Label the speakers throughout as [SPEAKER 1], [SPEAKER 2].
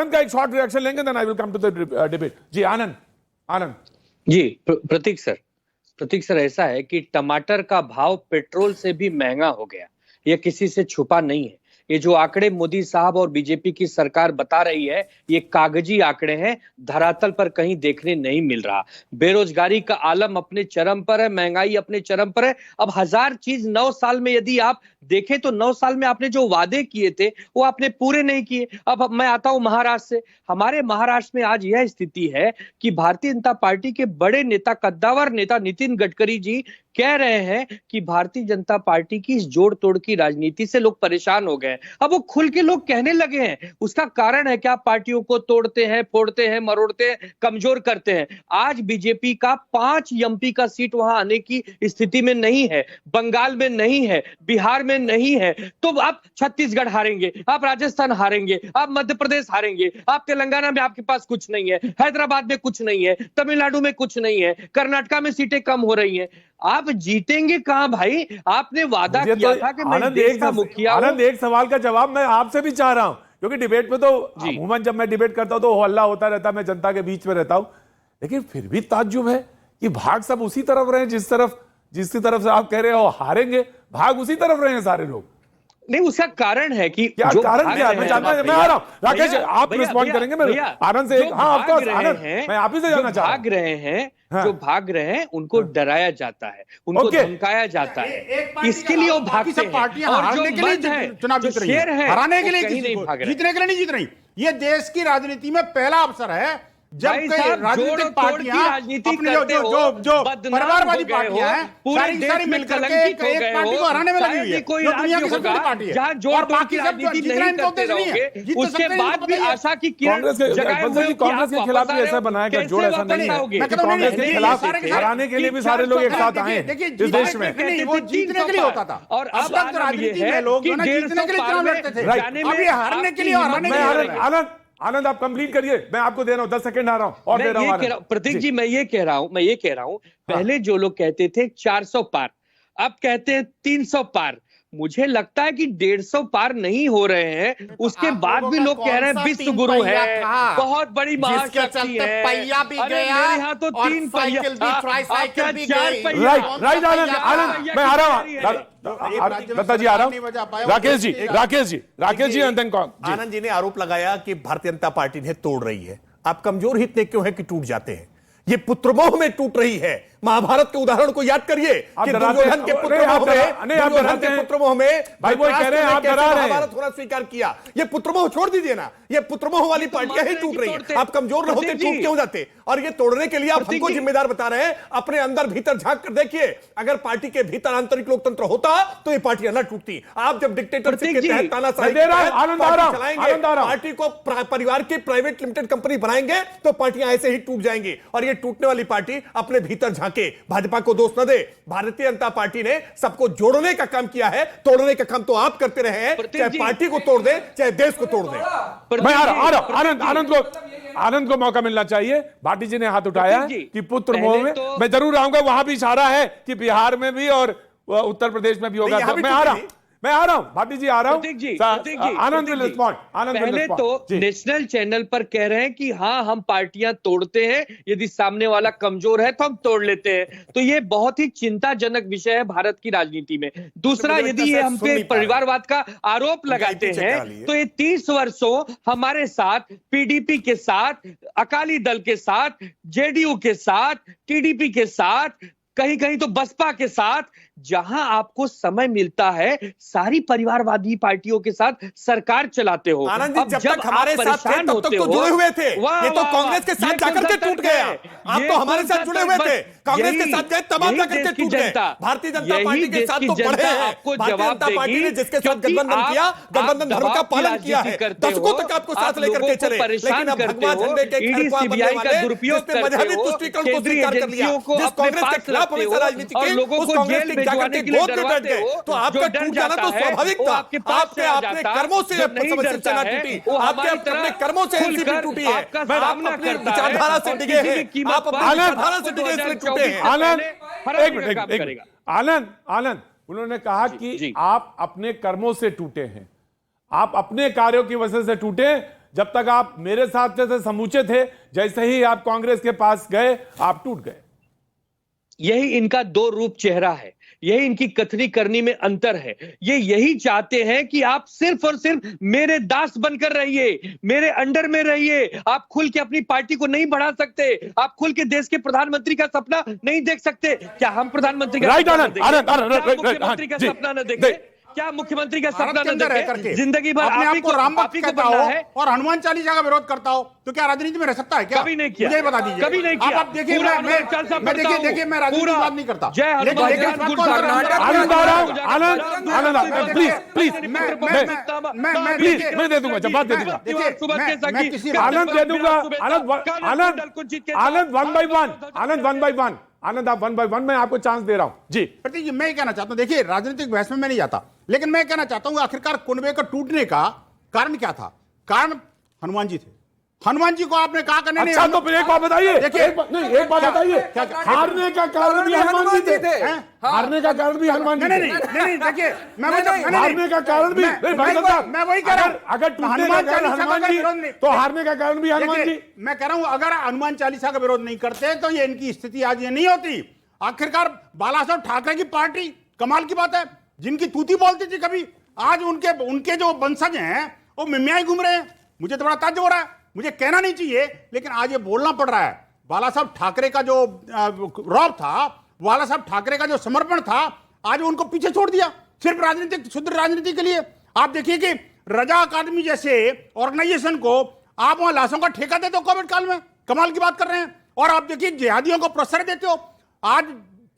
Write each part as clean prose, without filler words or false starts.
[SPEAKER 1] का एक short reaction लेंगे, then I will come to the debate. जी आनंद। आनंद
[SPEAKER 2] जी प्रतीक सर ऐसा है कि टमाटर का भाव पेट्रोल से भी महंगा हो गया, यह किसी से छुपा नहीं है। ये जो आंकड़े मोदी साहब और बीजेपी की सरकार बता रही है, ये कागजी आंकड़े हैं, धरातल पर कहीं देखने नहीं मिल रहा। बेरोजगारी का आलम अपने चरम पर है, महंगाई अपने चरम पर है। अब हजार चीज 9 साल में यदि आप देखें तो 9 साल में आपने जो वादे किए थे वो आपने पूरे नहीं किए। अब मैं आता हूं महाराष्ट्र से। हमारे महाराष्ट्र में आज यह स्थिति है कि भारतीय जनता पार्टी के बड़े नेता, कद्दावर नेता नितिन गडकरी जी कह रहे हैं कि भारतीय जनता पार्टी की इस जोड़ तोड़ की राजनीति से लोग परेशान हो गए। अब वो खुल के लोग कहने लगे हैं। उसका कारण है क्या? पार्टियों को तोड़ते हैं, फोड़ते हैं, मरोड़ते हैं, कमजोर करते हैं। आज बीजेपी का 5 एमपी का सीट वहां आने की स्थिति में नहीं है, बंगाल में नहीं है, बिहार में नहीं है, तो आप छत्तीसगढ़ हारेंगे, आप राजस्थान हारेंगे, आप मध्य प्रदेश हारेंगे, आप तेलंगाना में आपके पास कुछ नहीं है, हैदराबाद में कुछ नहीं है, तमिलनाडु में कुछ नहीं है, कर्नाटका में सीटें कम हो रही हैं। आप जीतेंगे कहां भाई? आपने वादा किया था कि मैं देश का मुखिया हूं।
[SPEAKER 1] आनंद, एक सवाल का जवाब मैं आपसे भी चाह रहा हूं, क्योंकि डिबेट में तो अमूमन जब मैं डिबेट करता हूं तो हल्ला होता रहता है, मैं जनता के बीच में रहता हूं, लेकिन फिर भी ताज्जुब है कि भाग सब उसी तरफ रहे जिसकी तरफ से आप कह रहे हो हारेंगे, भाग उसी तरफ रहे हैं सारे लोग।
[SPEAKER 2] नहीं, उसका कारण है कि
[SPEAKER 1] क्या कारण क्या है? मैं जानना, मैं आ रहा हूं राकेश, आप रिस्पॉन्ड करेंगे। मैं आनंद से, हाँ ऑफ कोर्स आनंद, मैं आप ही से जानना चाह रहा हूं।
[SPEAKER 2] भाग रहे हैं, जो भाग रहे हैं उनको डराया जाता है, उनको धमकाया जाता है, इसके लिए वो भागते हैं। और जो मर्द है,
[SPEAKER 3] चुनाव जीत रही है, हराने के लिए, जीतने के लिए नहीं जीत रही। ये देश की राजनीति में पहला अवसर है जब राजनीतिक पार्टियां अपनी जो परिवारवादी पार्टियां हैं सारी मिलकर के एक पार्टी को हराने में लगी हुई है, जो दुनिया की सबसे बड़ी पार्टी है,
[SPEAKER 2] जहां जोड़ तोड़ की राजनीति नहीं करते रहोगे, उसके बाद भी आशा की किरण जगाए हुए हो कि
[SPEAKER 1] कांग्रेस के खिलाफ भी ऐसा बनाया गया जोड़, ऐसा नहीं है कि कांग्रेस के खिलाफ हराने के लिए भी सारे लोग एक साथ आए इस देश में।
[SPEAKER 3] वो जीतने के लिए होता था,
[SPEAKER 2] और अब तक
[SPEAKER 3] राजनीति में लोग जीतने के लिए चुनाव लड़ते थे, अब ये हारने के लिए और हराने के लिए।
[SPEAKER 1] आनंद आप कंप्लीट करिए, मैं आपको दे रहा हूं 10 सेकंड आ रहा हूं और दे रहा हूं।
[SPEAKER 2] प्रतीक जी, मैं ये कह रहा हूं पहले जो लोग कहते थे 400 पार, अब कहते हैं 300 पार। मुझे लगता है कि 150 पार नहीं हो रहे हैं, उसके बाद भी लोग कह रहे हैं विश्व गुरु है, बहुत बड़ी महाशक्ति है।
[SPEAKER 3] पहिया भी
[SPEAKER 2] अरे
[SPEAKER 3] गया,
[SPEAKER 2] मेरे यहाँ तो 3 पहिया,
[SPEAKER 3] ट्राइसाइकिल भी गई।
[SPEAKER 1] राइट आनंद, मैं आ रहा हूं, दत्ता जी आ रहा हूं, राकेश जी
[SPEAKER 4] आनंद जी ने आरोप लगाया कि भारतीय जनता पार्टी ने तोड़ रही है। आप कमजोर ही इतने क्यों है कि टूट जाते हैं? ये पुत्रमोह में टूट रही है। महाभारत के उदाहरण को याद करिए कि दुर्योधन के पुत्रमोह में
[SPEAKER 1] भाई वो कह रहे हैं आप डरा रहे हैं,
[SPEAKER 4] महाभारत होना स्वीकार किया। ये पुत्रमोह छोड़ दीजिए ना, ये पुत्रमोह वाली पार्टियां ही टूट रही हैं। आप कमजोर न होते टूट क्यों जाते? और ये तोड़ने के लिए आप हमको जिम्मेदार बता रहे हैं। अपने अंदर भीतर झांक कर देखिए, अगर पार्टी के भीतर आंतरिक लोकतंत्र होता तो ये पार्टियां न टूटती। आप जब डिक्टेटरशिप के तहत तानाशाही चलाएंगे, पार्टी को परिवार की प्राइवेट लिमिटेड कंपनी बनाएंगे तो पार्टियां ऐसे ही टूट जाएंगी। और ये टूटने वाली पार्टी अपने भीतर झांके, भाजपा को दोष न दे। भारतीय जनता पार्टी ने सबको जोड़ने का काम किया है, तोड़ने का काम तो आप करते रहे हैं। चाहे पार्टी को तोड़ दे, चाहे देश को तोड़ दे।
[SPEAKER 1] मैं आ रहा आनंद को मौका मिलना चाहिए। भाटी जी ने हाथ उठाया कि पुत्र मोह में, मैं जरूर आऊंगा, वहां भी इशारा है कि बिहार में भी और उत्तर प्रदेश में भी होगा। मैं आ रहा हूं भाटी जी, आ रहा हूं। आनंद विल रिस्पॉन्ड।
[SPEAKER 2] पहले तो नेशनल चैनल पर कह रहे हैं कि हाँ हम पार्टियां तोड़ते हैं, यदि सामने वाला कमजोर है तो हम तोड़ लेते हैं। तो ये बहुत ही चिंताजनक विषय है भारत की राजनीति में। दूसरा, यदि ये हम पे परिवारवाद का आरोप लगाते हैं तो ये 30 वर्षों हमारे साथ, पीडीपी के साथ, अकाली दल के साथ, जेडीयू के साथ, टीडीपी के साथ, कहीं कहीं तो बसपा के साथ, जहां आपको समय मिलता है सारी परिवारवादी पार्टियों के साथ सरकार चलाते हो।
[SPEAKER 4] आनंद जी, जब तक हमारे साथ थे तब तक तो जुड़े हुए थे। ये तो कांग्रेस के साथ जाकर के टूट गया। आप तो हमारे साथ जुड़े हुए थे, कांग्रेस के साथ गए तब आप जाकर के टूट गए। भारतीय जनता पार्टी के साथ तो बढ़े हैं। भारतीय जनता पार्टी ने जिसके साथ गठबंधन किया, गठबंधन धर्म का पालन किया है। दशकों तक आपको साथ लेकर के चले, लेकिन अब भगवा झंडे के खिलाफ बनने वाले जिसने मजहबी तुष्टीकरण को स्वीकार कर लिया, जिस कांग्रेस के खिलाफ हमेशा राजनीति की, उस कांग्रेस के जाकर के गोद में बैठ गए, तो आपका टूट जाना तो स्वाभाविक था। आपके अपने कर्मों से समस्या ना टूटी, आपके अपने कर्मों से एनसीपी टूटी है। आप अपनी विचारधारा से डिगे हैं, आप अपनी विचारधारा से डिगे इसलिए टूटे हैं।
[SPEAKER 1] आनंद, एक मिनट, आनंद, उन्होंने कहा कि आप अपने कर्मों से टूटे हैं, आप अपने कार्यों की वजह से टूटे, जब तक आप मेरे साथ थे समूचे थे, जैसे ही आप कांग्रेस के पास गए आप टूट गए।
[SPEAKER 2] यही इनका दो रूप चेहरा है, यही इनकी कथनी करनी में अंतर है। ये यही चाहते हैं कि आप सिर्फ और सिर्फ मेरे दास बनकर रहिए, मेरे अंडर में रहिए। आप खुल के अपनी पार्टी को नहीं बढ़ा सकते, आप खुल के देश के प्रधानमंत्री का सपना नहीं देख सकते। क्या हम प्रधानमंत्री का मुख्यमंत्री का सपना न देखें? क्या मुख्यमंत्री का सपना न देखे? जिंदगी भर
[SPEAKER 3] अपने
[SPEAKER 2] आप
[SPEAKER 3] को राम भक्त कहता हो
[SPEAKER 2] है
[SPEAKER 3] और हनुमान चालीसा का विरोध करता हो, तो क्या राजनीति में रह सकता है क्या?
[SPEAKER 2] कभी नहीं किया,
[SPEAKER 3] मुझे बता दीजिए।
[SPEAKER 2] कभी नहीं किया।
[SPEAKER 3] आप देखिए, देखिए मैं राजनीति की बात नहीं करता।
[SPEAKER 2] जय हनुमान,
[SPEAKER 1] मैं दे दूंगा, जवाब दे दूंगा, आनंद दे दूंगा। आनंद वन बाई वन, आनंद वन बाई वन, आनंद आप वन बाई वन, मैं आपको चांस दे रहा हूं जी।
[SPEAKER 3] प्रतीक जी, मैं ये कहना चाहता हूं, देखिए राजनीतिक बहस में मैं नहीं जाता, लेकिन मैं कहना चाहता हूं आखिरकार कुनबे का टूटने का कारण क्या था? कारण हनुमान जी थे। हनुमान जी को आपने कहा करने
[SPEAKER 1] अच्छा, तो फिर एक बात बताइए,
[SPEAKER 3] देखिए
[SPEAKER 1] एक बात बताइए, हारने का कारण भी हनुमान जी थे? हारने का कारण भी हनुमान जी थे?
[SPEAKER 3] नहीं, देखिए
[SPEAKER 1] हारने का कारण भी
[SPEAKER 3] मैं वही कह रहा हूं,
[SPEAKER 1] अगर हनुमान जी तो हारने का कारण भी हनुमान जी।
[SPEAKER 3] मैं कह रहा हूं अगर हनुमान चालीसा का विरोध नहीं करते तो ये इनकी स्थिति आज ये नहीं होती। आखिरकार बाला साहब ठाकरे की पार्टी, कमाल की बात है, जिनकी तूती बोलती थी कभी, आज उनके जो वंशज हैं वो मिमियाई घूम रहे हैं। मुझे तो बड़ा ताज्जुब हो रहा है, मुझे कहना नहीं चाहिए लेकिन आज ये बोलना पड़ रहा है। बाला साहब ठाकरे का जो रौब था, बाला साहब ठाकरे का जो समर्पण था, आज उनको पीछे छोड़ दिया सिर्फ राजनीतिक, शुद्ध राजनीति के लिए। आप देखिए कि रजा अकादमी जैसे ऑर्गेनाइजेशन को आप वहां लाशों का ठेका देते हो कोविड काल में, कमाल की बात कर रहे हैं। और आप देखिए जिहादियों को प्रोत्साहन देते हो। आज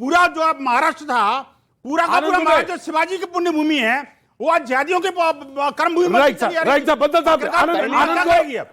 [SPEAKER 3] पूरा जो महाराष्ट्र था, पूरा का पूरा महाराष्ट्र जो शिवाजी की पुण्य भूमि है, वो आज जिहादियों के कर्मभूमि में।
[SPEAKER 1] राइट साहब, बदल साहब,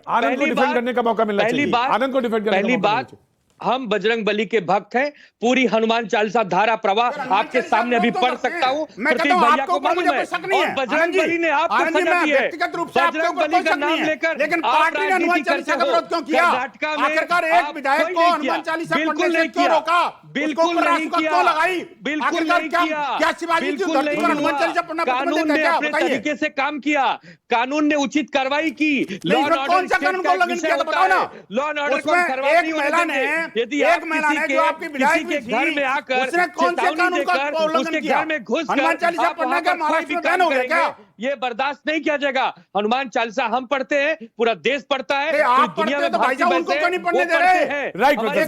[SPEAKER 1] आनंद को डिफेंड करने का मौका मिलना चाहिए। आनंद को डिफेंड करने का मौका।
[SPEAKER 2] हम बजरंग बली के भक्त हैं। पूरी हनुमान चालीसा धारा प्रवाह आपके सामने अभी पढ़ सकता हूँ। प्रतीक भैया को मालूम है, और बजरंग बली ने आपको सजा दी है।
[SPEAKER 3] व्यक्तिगत रूप से
[SPEAKER 2] बजरंग बली का नाम लेकर
[SPEAKER 3] लेकिन पार्टी ने हनुमान चालीसा का विरोध क्यों किया? आखिरकार एक विधायक को हनुमान चालीसा पढ़ने से क्यों रोका?
[SPEAKER 2] बिल्कुल नहीं किया,
[SPEAKER 3] लगाई,
[SPEAKER 2] बिल्कुल नहीं किया,
[SPEAKER 3] क्या शिवाजी की धरती पर हनुमान चालीसा पढ़ना?
[SPEAKER 2] कानून ने अपने तरीके से काम किया, कानून ने उचित कार्रवाई की। लॉ एंड ऑर्डर का विषय होता है, लॉ एंड ऑर्डर को खराब नहीं होने देंगे। यदि आप किसी के घर में आकर चेतावनी देकर उसके घर में घुसकर आप वहां पर कोई भी काम करेंगे, ये बर्दाश्त नहीं किया जाएगा। हनुमान चालीसा हम पढ़ते हैं, पूरा देश पढ़ता है, पूरी दुनिया में भारतीय
[SPEAKER 3] उनको क्यों नहीं पढ़ने दे रहे?
[SPEAKER 1] राइट बदल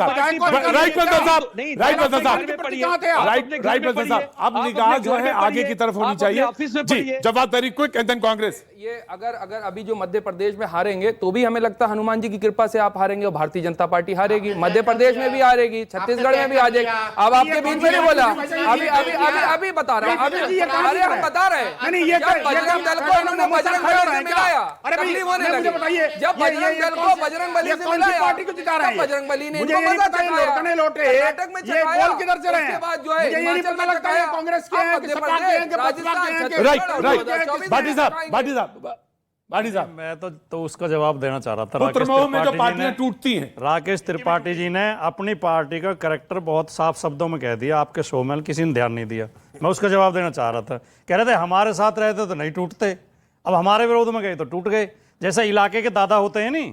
[SPEAKER 1] साहब, अब निगाह जो है आगे की तरफ होनी चाहिए जी। जवाब very quick and then Congress.
[SPEAKER 5] ये अगर अभी जो मध्य प्रदेश में हारेंगे तो भी हमें लगता है हनुमान जी की कृपा से आप हारेंगे और भारतीय जनता पार्टी हारेगी। मध्य प्रदेश में भी हारेगी, छत्तीसगढ़ में भी आ जाएगी। अब आपके बीच में नहीं बोला, अभी बता रहा हूं, अरे हम बता रहे हैं बजरंग दल को इन्होंने बजरंग बली से मिलाया, तकलीफ होने लगी। जब बजरंग दल को बजरंग बली से मिलाया,
[SPEAKER 3] पार्टी को जिता रहे हैं,
[SPEAKER 5] बजरंग बली ने
[SPEAKER 3] इनको मजा चखाया,
[SPEAKER 5] लौटे
[SPEAKER 3] नाटक में
[SPEAKER 5] ये बोल
[SPEAKER 3] किधर से रहे हैं?
[SPEAKER 5] उसके बाद जो है
[SPEAKER 3] ये नहीं पता लगता है कांग्रेस के हैं कि सपा के हैं कि बसपा के हैं कि
[SPEAKER 1] राइट भाटी साहब
[SPEAKER 6] मैं तो उसका जवाब देना चाह रहा था।
[SPEAKER 1] पुत्रमोह में जो पार्टियां टूटती हैं,
[SPEAKER 6] राकेश त्रिपाठी जी ने अपनी पार्टी का कैरेक्टर बहुत साफ शब्दों में कह दिया, आपके शो में किसी ने ध्यान नहीं दिया। मैं उसका जवाब देना चाह रहा था। कह रहे थे हमारे साथ रहते तो नहीं टूटते, अब हमारे विरोध में गए तो टूट गए। जैसे इलाके के दादा होते हैं नहीं,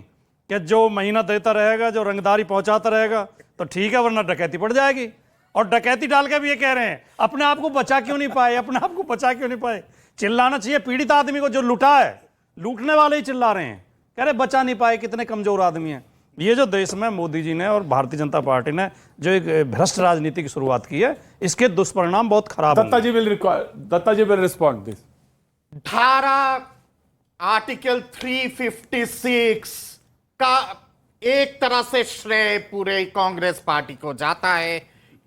[SPEAKER 6] कि जो महीना देता रहेगा, जो रंगदारी पहुंचाता रहेगा तो ठीक है, वरना डकैती पड़ जाएगी। और डकैती डाल के भी ये कह रहे हैं अपने आप को बचा क्यों नहीं पाए, अपने आप को बचा क्यों नहीं पाए। चिल्लाना चाहिए पीड़ित आदमी को, जो लुटा है, लूटने वाले ही चिल्ला रहे हैं, कह रहे बचा नहीं पाए, कितने कमजोर आदमी हैं। ये जो देश में मोदी जी ने और भारतीय जनता पार्टी ने जो एक भ्रष्ट राजनीति की शुरुआत की है, इसके दुष्परिणाम बहुत खराब हैं।
[SPEAKER 1] दत्ता जी विल रिस्पॉन्ड दिस।
[SPEAKER 7] धारा आर्टिकल 356 का एक तरह से श्रेय पूरे कांग्रेस पार्टी को जाता है।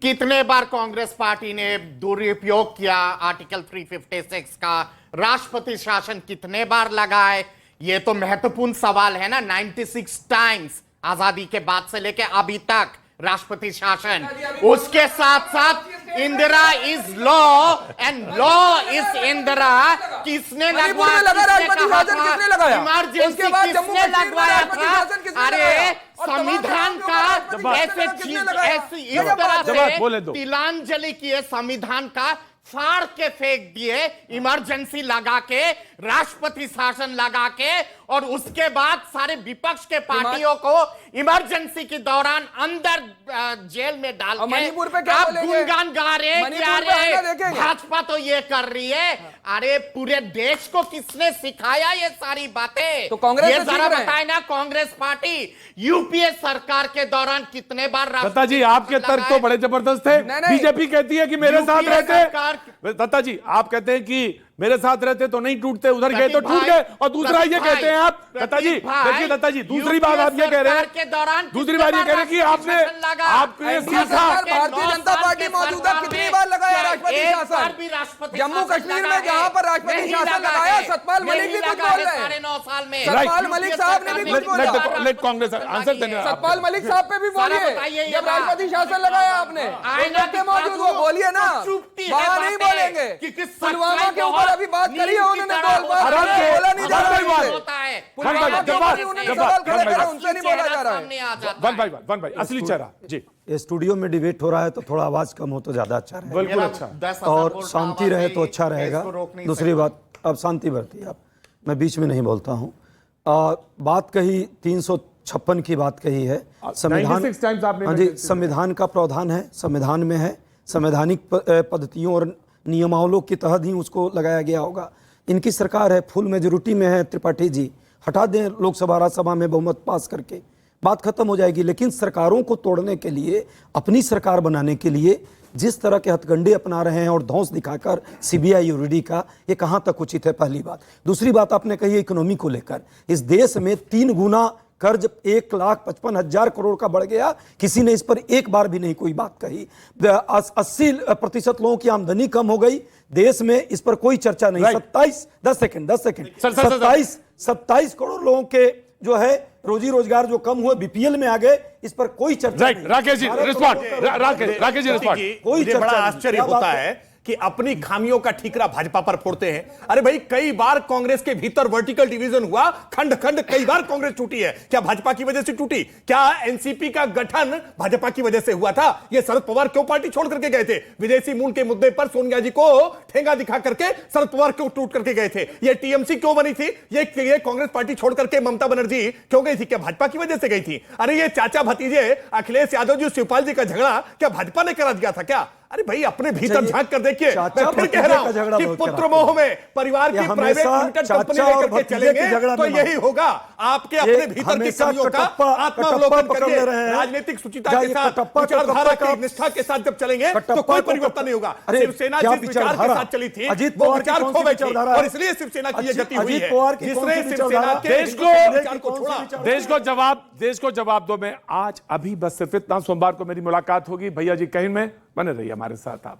[SPEAKER 7] कितने बार कांग्रेस पार्टी ने दुरुपयोग किया आर्टिकल 356 का, राष्ट्रपति शासन कितने बार लगाए, ये तो महत्वपूर्ण सवाल है ना। 96 टाइम्स आजादी के बाद से लेके अभी तक राष्ट्रपति शासन। उसके साथ साथ Indira is law and law is Indira. किसने लगवाया, इमरजेंसी किसने लगवाया था? अरे संविधान का ऐसे इस तरह से तिलांजलि किए, संविधान का फाड़ के फेंक दिए, इमरजेंसी लगा के, राष्ट्रपति शासन लगा के, और उसके बाद सारे विपक्ष के पार्टियों को इमरजेंसी के दौरान अंदर जेल में डाल के
[SPEAKER 5] मणिपुर पे क्या
[SPEAKER 7] आप
[SPEAKER 5] बोलेंगे?
[SPEAKER 7] गुणगान गा रहे हैं कि
[SPEAKER 5] मणिपुर पे आना
[SPEAKER 7] अरे
[SPEAKER 5] देखेंगे।
[SPEAKER 7] भाजपा तो ये कर रही है। अरे पूरे देश को किसने सिखाया ये सारी बातें?
[SPEAKER 5] तो कांग्रेस
[SPEAKER 7] ये
[SPEAKER 5] से
[SPEAKER 7] जरा
[SPEAKER 5] सीख रहे हैं।
[SPEAKER 7] बताए ना, कांग्रेस पार्टी यूपीए सरकार के दौरान कितने बार
[SPEAKER 1] दत्ता जी आपके तर्क तो बड़े जबरदस्त थे।
[SPEAKER 5] नहीं, नहीं।
[SPEAKER 1] बीजेपी कहती है कि मेरे साथ
[SPEAKER 7] यूपीए
[SPEAKER 1] रहते,
[SPEAKER 7] सरकार-
[SPEAKER 1] दत्ता जी आप कहते हैं कि मेरे साथ रहते तो नहीं टूटते, उधर गए तो
[SPEAKER 7] प्रतीक
[SPEAKER 1] टूट
[SPEAKER 7] भाई,
[SPEAKER 1] गए, और दूसरा ये
[SPEAKER 7] प्रतीक
[SPEAKER 1] कहते हैं आप
[SPEAKER 7] भाई,
[SPEAKER 1] दत्ता जी,
[SPEAKER 7] प्रतीक भाई,
[SPEAKER 1] देखिए दत्ता जी दूसरी
[SPEAKER 7] यूपीए
[SPEAKER 1] बात आप ये कह रहे
[SPEAKER 7] सरकार के दौरान
[SPEAKER 1] हैं, दूसरी
[SPEAKER 7] कितने
[SPEAKER 1] बात ये
[SPEAKER 7] बार
[SPEAKER 1] कह रहे हैं कि
[SPEAKER 7] राष्ट्रपति
[SPEAKER 1] आपने
[SPEAKER 7] शासन लगा?
[SPEAKER 1] आपने
[SPEAKER 5] एनडीए
[SPEAKER 1] सीखा।
[SPEAKER 5] सरकार, भारतीय जनता पार्टी मौजूदा कितनी बार लगाया राष्ट्रपति शासन? जम्मू कश्मीर में जहां पर राष्ट्रपति शासन लगाया, सतपाल मलिक भी कुछ बोल रहे हैं।
[SPEAKER 7] 9.5 साल में
[SPEAKER 5] सतपाल मलिक साहब ने भी कुछ बोला।
[SPEAKER 1] लेट कांग्रेस आंसर देने।
[SPEAKER 5] सतपाल मलिक साहब पे भी
[SPEAKER 7] सारा
[SPEAKER 5] बोलिए,
[SPEAKER 7] बताइए ये
[SPEAKER 5] जब
[SPEAKER 7] बात।
[SPEAKER 5] राष्ट्रपति शासन लगाया आपने,
[SPEAKER 7] आईना
[SPEAKER 5] तो मौजूद हो, बोलिए ना, वहां नहीं बोलेंगे। पुलवामा के ऊपर अभी बात करी है उन्होंने, बोला नहीं जा रहा है। पुलवामा के ऊपर उन्होंने सवाल खड़े करे, उनसे नहीं बोला जा रहा है।
[SPEAKER 1] वन भाई असली चेहरा जी।
[SPEAKER 8] ये स्टूडियो में डिबेट हो रहा है तो थोड़ा आवाज कम हो तो ज्यादा अच्छा रहेगा
[SPEAKER 1] बिल्कुल अच्छा।
[SPEAKER 8] और शांति रहे तो अच्छा रहेगा। दूसरी बात, अब शांति बरती आप, मैं बीच में नहीं बोलता हूँ। बात कही 356 की बात कही है। संविधान,
[SPEAKER 1] 96 times आपने
[SPEAKER 8] हाँ जी, संविधान का प्रावधान है, संविधान में है, संवैधानिक पद्धतियों और नियमावलों के तहत ही उसको लगाया गया होगा। इनकी सरकार है, फुल मेजोरिटी में है, त्रिपाठी जी हटा दें लोकसभा राज्यसभा में बहुमत पास करके, बात खत्म हो जाएगी। लेकिन सरकारों को तोड़ने के लिए, अपनी सरकार बनाने के लिए जिस तरह के हथकंडे अपना रहे हैं और धौंस दिखाकर सीबीआई और ईडी का, ये कहां तक उचित है? पहली बात। दूसरी बात आपने कही इकोनॉमी को लेकर, इस देश में 3 गुना कर्ज 1,55,000 करोड़ का बढ़ गया, किसी ने इस पर एक बार भी नहीं कोई बात कही। 80% लोगों की आमदनी कम हो गई देश में, इस पर कोई चर्चा नहीं। 10 सेकंड 27 करोड़ लोगों के जो है रोजी रोजगार जो कम हुए, बीपीएल में आ गए, इस पर कोई चर्चा नहीं।
[SPEAKER 1] Rakesh ji respond, Rakesh ji respond.
[SPEAKER 8] कोई
[SPEAKER 3] मुझे बड़ा
[SPEAKER 8] चर्चा नहीं।
[SPEAKER 3] आश्चर्य
[SPEAKER 8] क्या बात
[SPEAKER 3] होता
[SPEAKER 8] है?
[SPEAKER 3] है कि अपनी खामियों का ठीकरा भाजपा पर फोड़ते हैं। अरे भाई, कई बार कांग्रेस के भीतर वर्टिकल डिवीजन हुआ, खंड खंड कई बार कांग्रेस टूटी है। क्या भाजपा की वजह से टूटी? क्या एनसीपी का गठन भाजपा की वजह से हुआ था? ये शरद पवार क्यों पार्टी छोड़ करके गए थे? विदेशी मूल के मुद्दे पर सोनिया जी को ठेंगा दिखा करके शरद पवार क्यों टूट करके गए थे? ये टीएमसी क्यों बनी थी? ये कांग्रेस पार्टी छोड़ करके ममता बनर्जी क्यों गई थी? क्या भाजपा की वजह से गई थी? अरे ये चाचा भतीजे अखिलेश यादव जी, शिवपाल जी का झगड़ा क्या भाजपा ने करा दिया था क्या? अरे भाई, अपने भीतर झांक कर देखिए। मैं फिर कह रहा हूं कि पुत्र मोह में परिवार की प्राइवेट लिमिटेड कंपनी लेकर के चलेंगे तो यही होगा। आपके अपने भीतर की कमियों का आत्मावलोकन करिए। राजनीतिक सुचिता के साथ, विचारधारा की निष्ठा के साथ जब चलेंगे तो कोई परिवर्तन नहीं होगा। शिवसेना जिस विचार के साथ चली थी वो विचार खो गई थी, और इसलिए शिवसेना की ये गति हुई है। जिसने शिवसेना के विचार को छोड़ा।
[SPEAKER 1] देश को जवाब दो। मैं आज अभी बस सिर्फ इतना, सोमवार को मेरी मुलाकात होगी भैया जी कहीं में, बने रहिए हमारे साथ आप।